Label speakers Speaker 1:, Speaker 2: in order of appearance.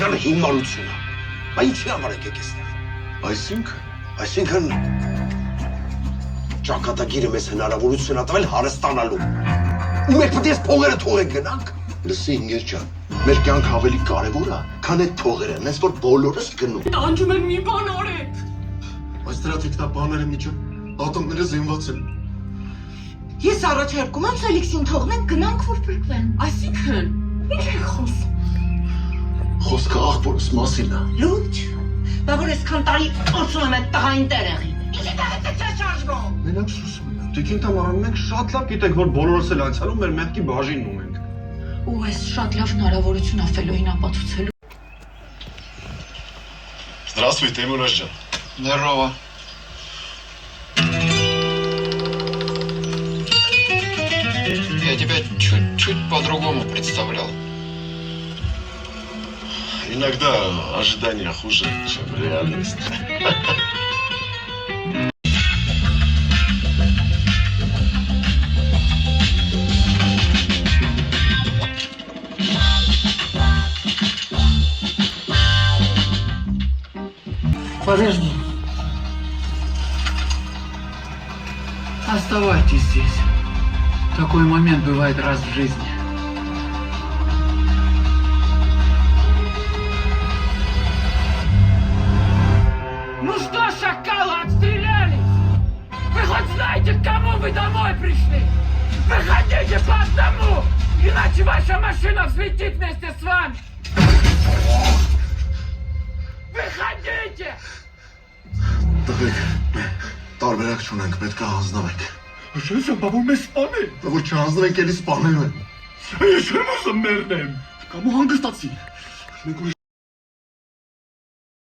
Speaker 1: Բարձրան հիմնալությունը։ Բա ինչի համար եք եկել։ Այսինքն ճակատագիրը մեզ հնարավորություն ա տվել հարստանալու։ Ու մենք պետք է փողերը թողենք գնանք։
Speaker 2: Լսի ինգեր ջան, մեր կյանքը ավելի կարևոր է, քան այդ փողերը, նես որ բոլորս գնում։
Speaker 3: Տանջում եմ մի բան արեք։
Speaker 2: Այս դրա տեխնաբանները միջը ատոմները զինված են։
Speaker 4: Ես առաջարկում եմ Ֆելիքսին թողնենք գնանք որ փրկվեն։
Speaker 3: Այսինքն, ինչ եք խոսում։
Speaker 2: Խոսքը աղբորս մասին է։
Speaker 4: Լուրջ։ Բա որ այսքան տարի ոցում եմ այդ տղային տերեղին։ Ինչի՞ դա է շարժվում։
Speaker 5: Մենակ սուսում ենք։ Դուք ինտամարան մենք շատ լավ գիտեք, որ բոլորս էլ անցյալում մեր մեղքի բաժինն ունենք։
Speaker 3: Ու այս շատ լավ հնարավորություն ա ապացուցելու։
Speaker 2: Здравствуйте, Тимур ջան։
Speaker 6: Здорово. Я тебя чуть-чуть по-другому представлял.
Speaker 2: Иногда ожидания хуже, чем реальность.
Speaker 7: Подожди. Оставайтесь здесь. Такой момент бывает раз в жизни. Ну что, шакалы, отстрелялись? Вы хоть знаете, к кому вы домой пришли? Выходите по одному, иначе ваша машина взлетит вместе с вами. Выходите!
Speaker 2: Տղեկ, տարբերակ չունենք, պետք է հանձնվենք։
Speaker 5: Ես եմ, բա որ մեզ սպանել։
Speaker 2: Բա որ չհանձնվենք, էլի սպանելու են։
Speaker 5: Ես չեմ ուզում մեռնեմ։ Կամ հանգստացի։
Speaker 2: Մենք